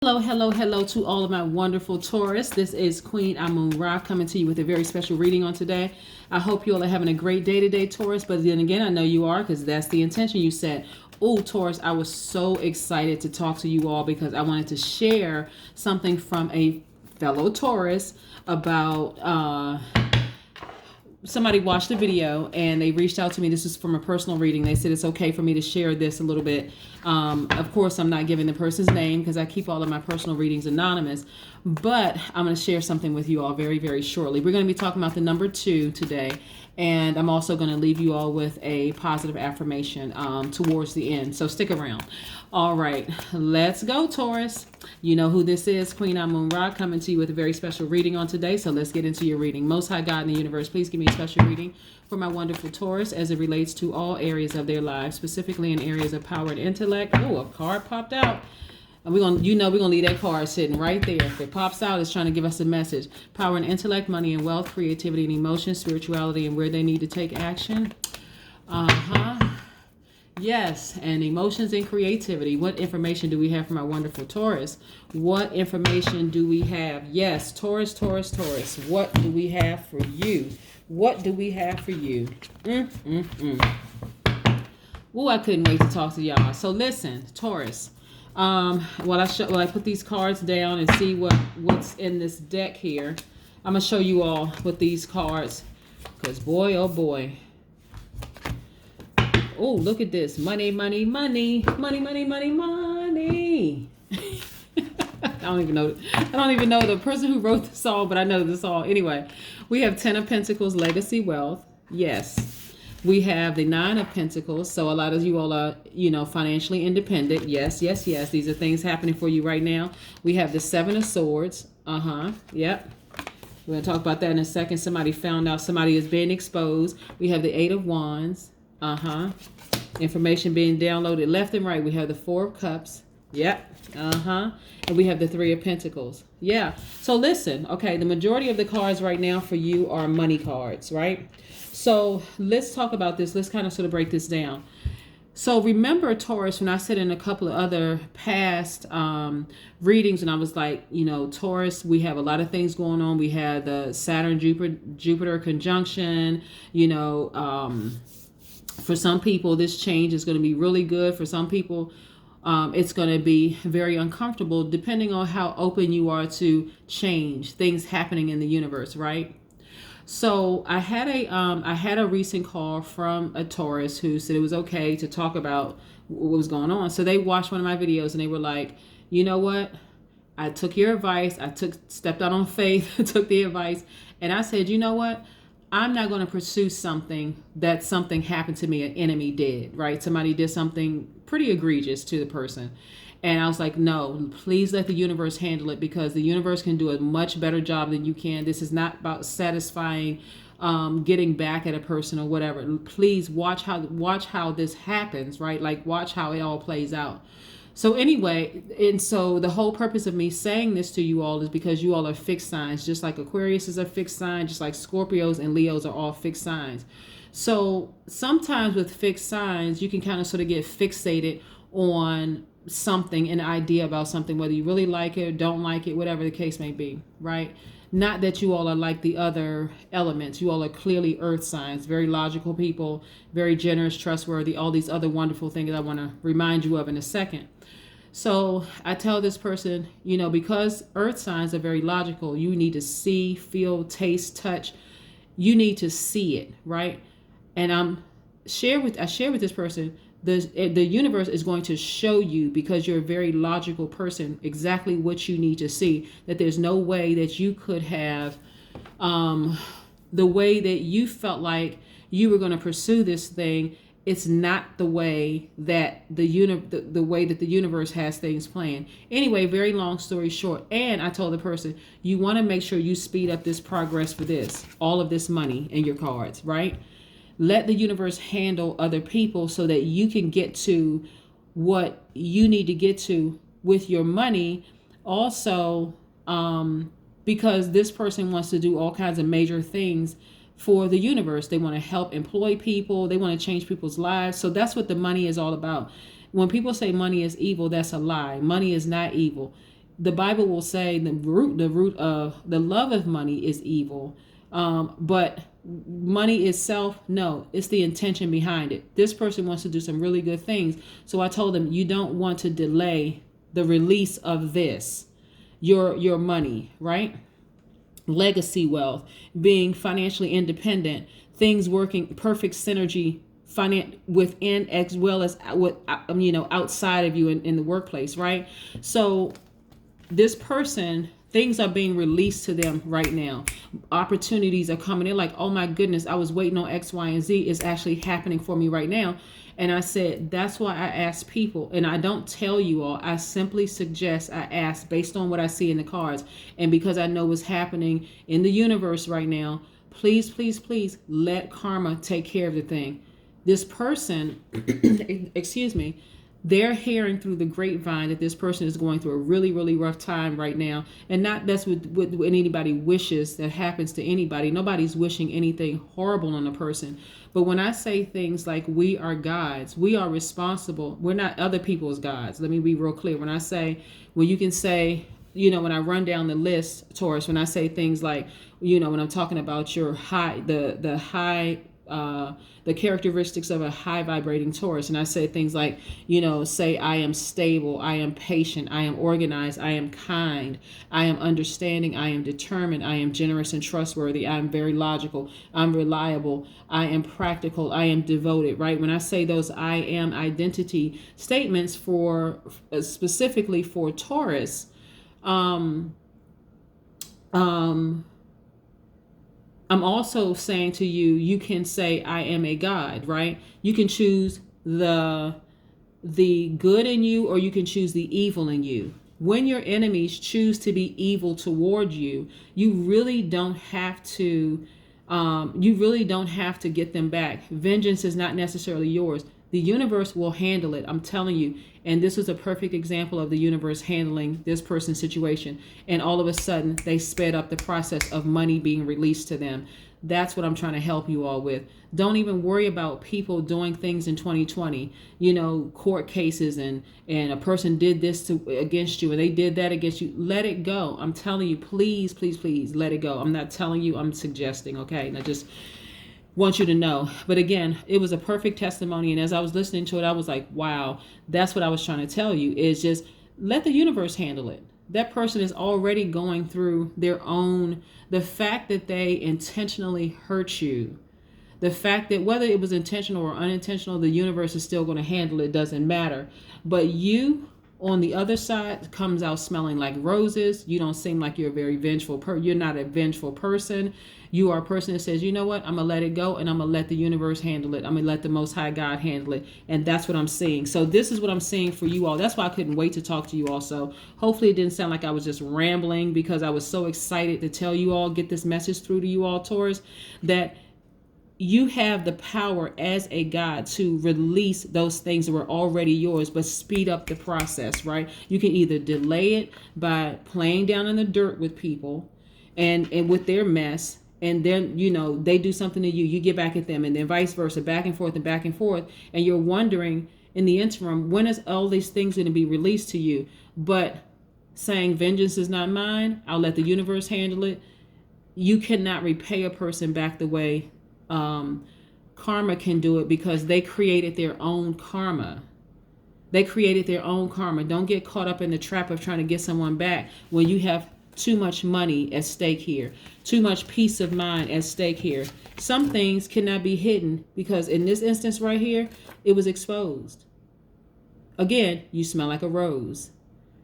Hello, hello, hello to all of my wonderful Taurus. This is Queen Amun Ra coming to you with a very special reading on today. I hope you all are having a great day today, Taurus. But then again, I know you are because that's the intention you set. Oh, Taurus, I was so excited to talk to you all because I wanted to share something from a fellow Taurus about somebody watched the video and they reached out to me. This is from a personal reading. They said it's okay for me to share this a little bit. Of course, I'm not giving the person's name because I keep all of my personal readings anonymous, but I'm going to share something with you all very, very shortly. We're going to be talking about the number 2 today, and I'm also going to leave you all with a positive affirmation towards the end, so stick around. All right, let's go, Taurus. You know who this is, Queen Amun Ra, coming to you with a very special reading on today, so let's get into your reading. Most High God in the universe, please give me a special reading for my wonderful Taurus as it relates to all areas of their lives, specifically in areas of power and intellect. Oh, a card popped out. And we're gonna leave that card sitting right there. If it pops out, it's trying to give us a message. Power and intellect, money and wealth, creativity and emotion, spirituality and where they need to take action. Yes, and emotions and creativity. What information do we have from our wonderful Taurus? What information do we have? Yes, Taurus, Taurus, Taurus. What do we have for you? What do we have for you? Oh, I couldn't wait to talk to y'all. So listen, Taurus. While I put these cards down and see what's in this deck here, I'm gonna show you all with these cards. Cause boy, oh boy. Oh, look at this. Money, money, money. Money, money, money, money. I don't even know the person who wrote the song, but I know the song. Anyway, we have 10 of Pentacles, legacy wealth. Yes. We have the 9 of Pentacles. So a lot of you all are, financially independent. Yes, yes, yes. These are things happening for you right now. We have the 7 of Swords. Yep. We're going to talk about that in a second. Somebody found out somebody is being exposed. We have the 8 of Wands. Information being downloaded left and right. We have the 4 of Cups. Yep. And we have the 3 of Pentacles. Yeah. So listen, okay, the majority of the cards right now for you are money cards, right? So let's talk about this. Let's kind of sort of break this down. So remember, Taurus, when I said in a couple of other past readings, and I was like, Taurus, we have a lot of things going on. We have the Saturn-Jupiter conjunction, for some people, this change is going to be really good. For some people, it's going to be very uncomfortable, depending on how open you are to change, things happening in the universe, right? So I had a recent call from a Taurus who said it was okay to talk about what was going on. So they watched one of my videos and they were like, you know what? I took your advice. Stepped out on faith, took the advice. And I said, you know what? I'm not going to pursue something happened to me, an enemy did, right? Somebody did something pretty egregious to the person. And I was like, no, please let the universe handle it because the universe can do a much better job than you can. This is not about satisfying, getting back at a person or whatever. Please watch how this happens, right? Like watch how it all plays out. So anyway, and so the whole purpose of me saying this to you all is because you all are fixed signs, just like Aquarius is a fixed sign, just like Scorpios and Leos are all fixed signs. So sometimes with fixed signs, you can kind of sort of get fixated on something, an idea about something, whether you really like it or don't like it, whatever the case may be, right? Not that you all are like the other elements. You all are clearly earth signs, very logical people, very generous, trustworthy, all these other wonderful things I want to remind you of in a second. So I tell this person, because earth signs are very logical, you need to see, feel, taste, touch. You need to see it, right? And I share with this person, the universe is going to show you, because you're a very logical person, exactly what you need to see. That there's no way that you could have the way that you felt like you were going to pursue this thing. It's not the way that the universe has things planned. Anyway, very long story short. And I told the person, you want to make sure you speed up this progress for all of this money in your cards, right? Let the universe handle other people so that you can get to what you need to get to with your money. Also, because this person wants to do all kinds of major things for the universe. They want to help employ people. They want to change people's lives. So that's what the money is all about. When people say money is evil, that's a lie. Money is not evil. the Bible will say the root of the love of money is evil. But money itself, no, it's the intention behind it. This person wants to do some really good things. So I told them, you don't want to delay the release of this, your money, right? Legacy wealth, being financially independent, things working perfect synergy within as well as with outside of you in the workplace, right? So this person, things are being released to them right now. Opportunities are coming in like, oh my goodness, I was waiting on X, Y, and Z. It's actually happening for me right now. And I said, that's why I ask people, and I don't tell you all, I simply suggest, I ask based on what I see in the cards. And because I know what's happening in the universe right now, please, please, please let karma take care of the thing. This person, excuse me, they're hearing through the grapevine that this person is going through a really, really rough time right now. And not that's what anybody wishes that happens to anybody. Nobody's wishing anything horrible on a person. But when I say things like we are gods, we are responsible. We're not other people's gods. Let me be real clear. When you can say, when I run down the list, Taurus, when I say things like, when I'm talking about your the characteristics of a high vibrating Taurus. And I say things like, say I am stable, I am patient, I am organized, I am kind, I am understanding, I am determined, I am generous and trustworthy, I am very logical, I'm reliable, I am practical, I am devoted, right? When I say those I am identity statements specifically for Taurus, I'm also saying to you, you can say, I am a God, right? You can choose the good in you, or you can choose the evil in you. When your enemies choose to be evil toward you, you really don't have to get them back. Vengeance is not necessarily yours. The universe will handle it. I'm telling you. And this was a perfect example of the universe handling this person's situation. And all of a sudden, they sped up the process of money being released to them. That's what I'm trying to help you all with. Don't even worry about people doing things in 2020, court cases and a person did this against you and they did that against you. Let it go. I'm telling you, please, please, please let it go. I'm not telling you, I'm suggesting, okay? And I just want you to know. But again, it was a perfect testimony. And as I was listening to it, I was like, wow, that's what I was trying to tell you, is just let the universe handle it. That person is already going through the fact that they intentionally hurt you, the fact that whether it was intentional or unintentional, the universe is still going to handle it. Doesn't matter. But you on the other side comes out smelling like roses. You don't seem like you're a very vengeful you're not a vengeful person. You are a person that says, you know what, I'm going to let it go and I'm going to let the universe handle it. I'm going to let the Most High God handle it. And that's what I'm seeing. So this is what I'm seeing for you all. That's why I couldn't wait to talk to you all. So hopefully it didn't sound like I was just rambling, because I was so excited to tell you all, get this message through to you all, Taurus, that you have the power as a God to release those things that were already yours, but speed up the process, right? You can either delay it by playing down in the dirt with people and with their mess, and then, they do something to you, you get back at them, and then vice versa, back and forth, and you're wondering in the interim, when is all these things going to be released to you? But saying, vengeance is not mine, I'll let the universe handle it. You cannot repay a person back the way karma can do it, because they created their own karma. Don't get caught up in the trap of trying to get someone back when you have too much money at stake here, too much peace of mind at stake here. Some things cannot be hidden, because in this instance right here, it was exposed. Again, you smell like a rose.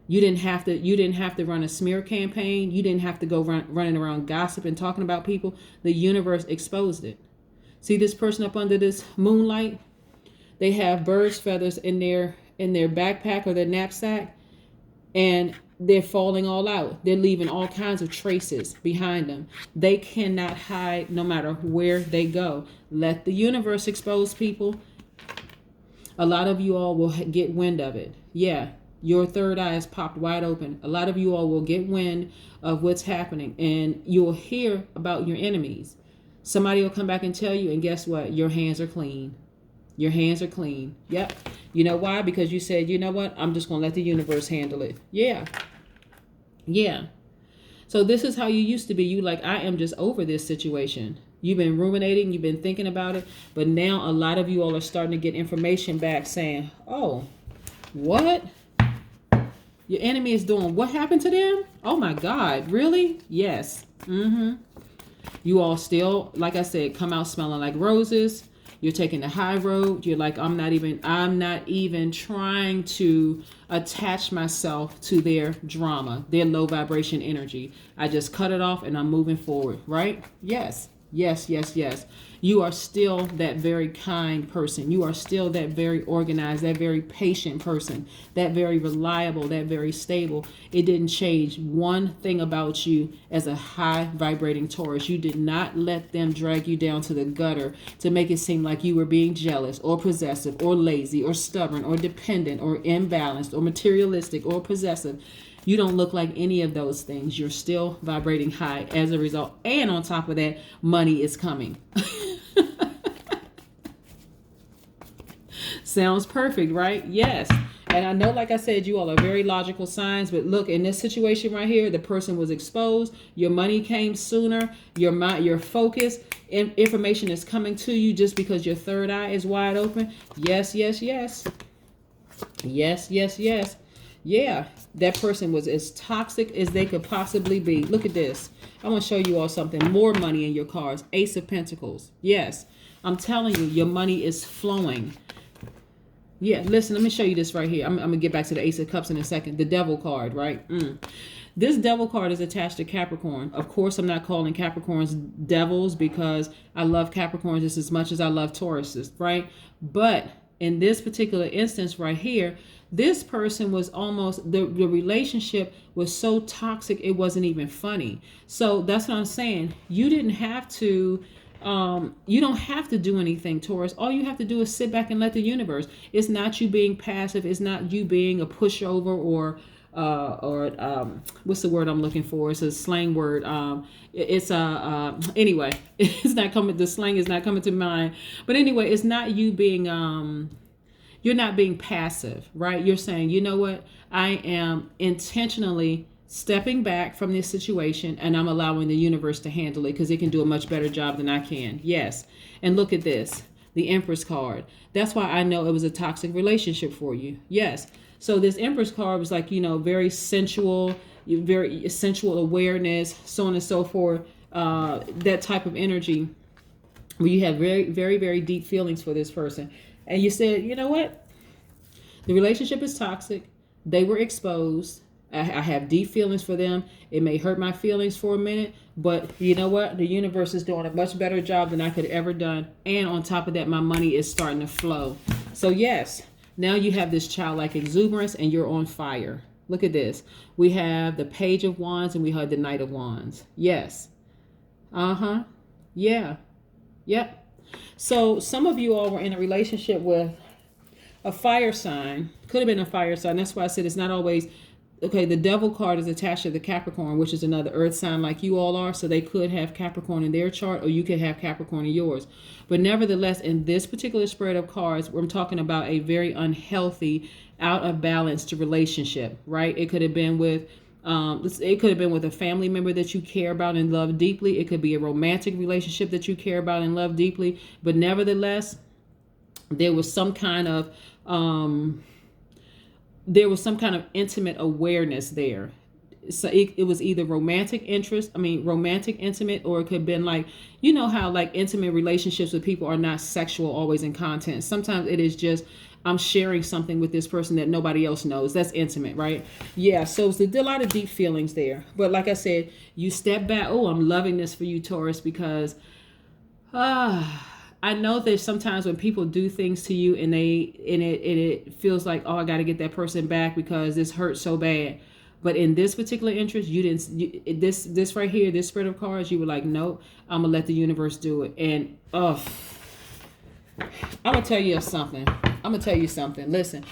You didn't have to run a smear campaign. You didn't have to go running around gossiping, talking about people. The universe exposed it. See this person up under this moonlight? They have bird's feathers in their backpack or their knapsack, and they're falling all out. They're leaving all kinds of traces behind them. They cannot hide no matter where they go. Let the universe expose people. A lot of you all will get wind of it. Yeah, your third eye is popped wide open. A lot of you all will get wind of what's happening, and you'll hear about your enemies. Somebody will come back and tell you, and guess what? Your hands are clean. Your hands are clean. Yep. You know why? Because you said, you know what? I'm just going to let the universe handle it. Yeah. Yeah. So this is how you used to be. You like, I am just over this situation. You've been ruminating, you've been thinking about it, but now a lot of you all are starting to get information back saying, oh, what? Your enemy is doing what happened to them? Oh my God, really? Yes. You all still, like I said, come out smelling like roses. You're taking the high road. You're like, I'm not even trying to attach myself to their drama, their low vibration energy. I just cut it off and I'm moving forward, right? Yes. Yes, yes, yes. You are still that very kind person. You are still that very organized, that very patient person, that very reliable, that very stable. It didn't change one thing about you as a high vibrating Taurus. You did not let them drag you down to the gutter to make it seem like you were being jealous or possessive or lazy or stubborn or dependent or imbalanced or materialistic or possessive. You don't look like any of those things. You're still vibrating high as a result. And on top of that, money is coming. Sounds perfect, right? Yes. And I know, like I said, you all are very logical signs, but look, in this situation right here, the person was exposed. Your money came sooner. Your mind, your focus, information is coming to you just because your third eye is wide open. Yes, yes, yes. Yes, yes, yes. Yeah, that person was as toxic as they could possibly be. Look at this. I want to show you all something. More money in your cards. Ace of Pentacles. Yes, I'm telling you, your money is flowing. Yeah, listen, let me show you this right here. I'm going to get back to the Ace of Cups in a second. The Devil card, right? This Devil card is attached to Capricorn. Of course, I'm not calling Capricorns devils because I love Capricorns just as much as I love Tauruses, right? But in this particular instance right here, this person was almost, the relationship was so toxic it wasn't even funny. So that's what I'm saying. You didn't have to, you don't have to do anything, Taurus. All you have to do is sit back and let the universe. It's not you being passive. It's not you being a pushover or what's the word I'm looking for? It's a slang word. Anyway, it's not coming. The slang is not coming to mind. But anyway, it's not you being you're not being passive, right? You're saying, you know what? I am intentionally stepping back from this situation and I'm allowing the universe to handle it because it can do a much better job than I can. Yes. And look at this, the Empress card. That's why I know it was a toxic relationship for you. Yes. So this Empress card was like, very sensual, very sensual awareness, so on and so forth. That type of energy where you have very, very, very deep feelings for this person. And you said, you know what? The relationship is toxic. They were exposed. I have deep feelings for them. It may hurt my feelings for a minute, but you know what? The universe is doing a much better job than I could ever done. And on top of that, my money is starting to flow. So yes, now you have this childlike exuberance and you're on fire. Look at this. We have the Page of Wands and we have the Knight of Wands. Yes. Yeah. Yep. So some of you all were in a relationship with a fire sign. Could have been a fire sign. That's why I said it's not always, okay, the Devil card is attached to the Capricorn, which is another earth sign like you all are. So they could have Capricorn in their chart or you could have Capricorn in yours. But nevertheless, in this particular spread of cards, I'm talking about a very unhealthy, out of balance relationship, right? It could have been with a family member that you care about and love deeply. It could be a romantic relationship that you care about and love deeply. But nevertheless, there was some kind of intimate awareness there. So it was either romantic intimate, or it could have been like, you know how like intimate relationships with people are not sexual always in content. Sometimes it is just, I'm sharing something with this person that nobody else knows. That's intimate, right? Yeah, so it's a lot of deep feelings there. But like I said, you step back. Oh, I'm loving this for you, Taurus, because I know that sometimes when people do things to you and it feels like, oh, I got to get that person back because this hurts so bad. But in this particular interest, this right here, this spread of cards, you were like, nope, I'm going to let the universe do it. And I'm going to tell you something. Listen,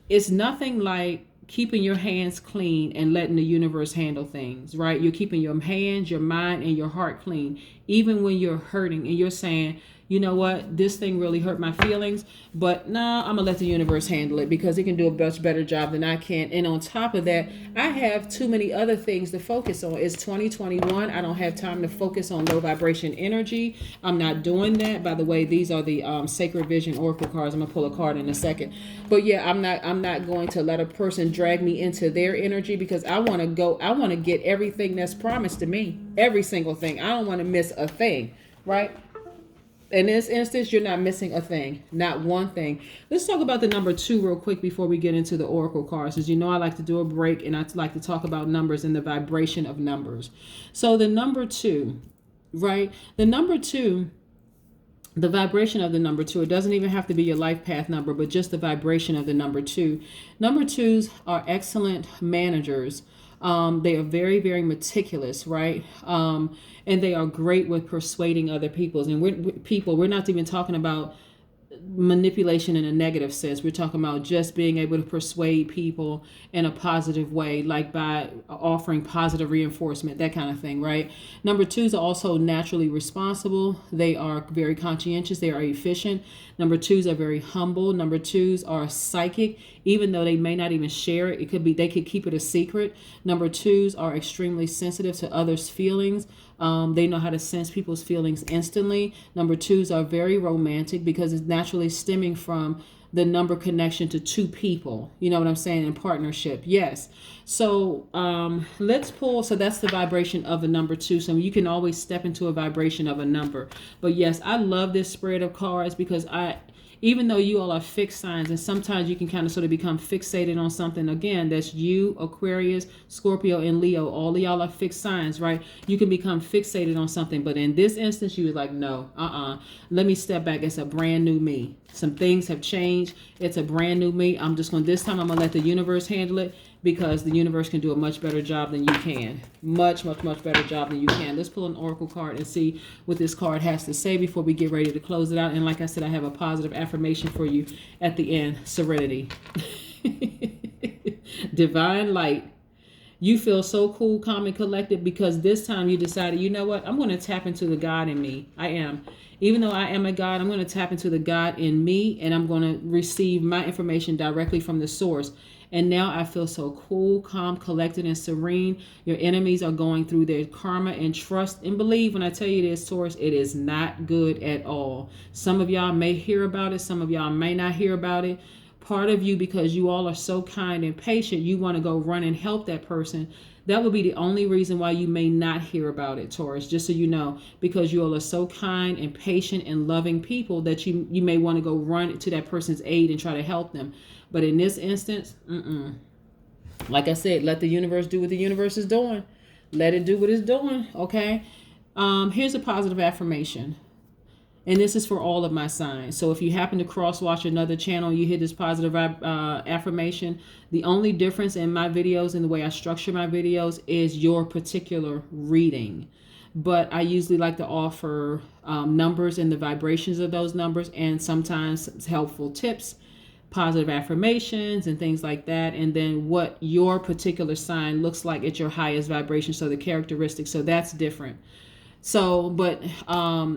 it's nothing like keeping your hands clean and letting the universe handle things, right? You're keeping your hands, your mind, and your heart clean, even when you're hurting and you're saying, you know what, this thing really hurt my feelings, but nah, I'm gonna let the universe handle it because it can do a much better job than I can. And on top of that, I have too many other things to focus on. It's 2021. I don't have time to focus on low vibration energy. I'm not doing that. By the way, these are the Sacred Vision Oracle cards. I'm gonna pull a card in a second. But yeah, I'm not going to let a person drag me into their energy because I want to get everything that's promised to me. Every single thing. I don't want to miss a thing, right? In this instance, you're not missing a thing, not one thing. Let's talk about the number 2 real quick before we get into the oracle cards. As you know, I like to do a break and I like to talk about numbers and the vibration of numbers. So the number 2, right? The number 2, the vibration of the number 2, it doesn't even have to be your life path number, but just the vibration of the number 2. Number 2s are excellent managers. They are very, very meticulous, right? And they are great with persuading other people. And we're not even talking about manipulation in a negative sense. We're talking about just being able to persuade people in a positive way, like by offering positive reinforcement, that kind of thing, right? Number 2s are also naturally responsible. They are very conscientious. They are efficient. Number 2s are very humble. Number 2s are psychic, even though they may not even share it. It could be they could keep it a secret. Number 2s are extremely sensitive to others' feelings. They know how to sense people's feelings instantly. Number 2s are very romantic because it's naturally stemming from the number connection to 2 people. You know what I'm saying? In partnership. Yes. So let's pull. So that's the vibration of the number 2. So you can always step into a vibration of a number. But yes, I love this spread of cards because even though you all are fixed signs, and sometimes you can kind of sort of become fixated on something. Again, that's you, Aquarius, Scorpio, and Leo. All of y'all are fixed signs, right? You can become fixated on something. But in this instance, you was like, no, let me step back. It's a brand new me. Some things have changed. It's a brand new me. This time I'm going to let the universe handle it because the universe can do a much better job than you can. Much, much, much better job than you can. Let's pull an oracle card and see what this card has to say before we get ready to close it out. And like I said, I have a positive affirmation for you at the end. Serenity. Divine light. You feel so cool, calm, and collected because this time you decided, you know what? I'm going to tap into the God in me. I am. Even though I am a God, I'm going to tap into the God in me and I'm going to receive my information directly from the source. And now I feel so cool, calm, collected, and serene. Your enemies are going through their karma, and trust and believe when I tell you this, Taurus, it is not good at all. Some of y'all may hear about it. Some of y'all may not hear about it. Part of you, because you all are so kind and patient, you want to go run and help that person. That would be the only reason why you may not hear about it, Taurus, just so you know, because you all are so kind and patient and loving people that you may want to go run to that person's aid and try to help them. But in this instance, like I said, let the universe do what the universe is doing. Let it do what it's doing, okay? Here's a positive affirmation. And this is for all of my signs. So if you happen to cross-watch another channel, you hit this positive affirmation. The only difference in my videos and the way I structure my videos is your particular reading. But I usually like to offer numbers and the vibrations of those numbers and sometimes helpful tips, positive affirmations and things like that. And then what your particular sign looks like at your highest vibration. So the characteristics. So that's different. So, but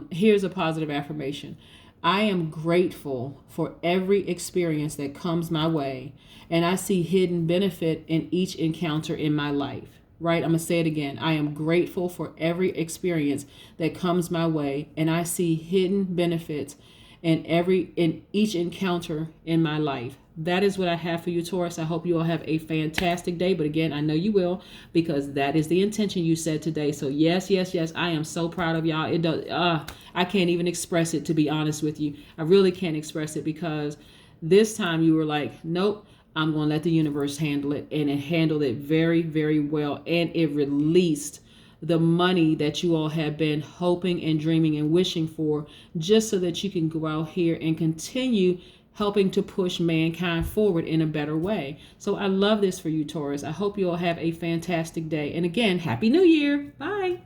here's a positive affirmation. I am grateful for every experience that comes my way, and I see hidden benefit in each encounter in my life, right? I'm going to say it again. I am grateful for every experience that comes my way, and I see hidden benefits in each encounter in my life. That is what I have for you, Taurus. I hope you all have a fantastic day. But again, I know you will because that is the intention you said today. So yes, yes, yes. I am so proud of y'all. It does. I can't even express it, to be honest with you. I really can't express it because this time you were like, nope, I'm going to let the universe handle it. And it handled it very, very well. And it released the money that you all have been hoping and dreaming and wishing for, just so that you can go out here and continue helping to push mankind forward in a better way. So I love this for you, Taurus. I hope you all have a fantastic day. And again, Happy New Year. Bye.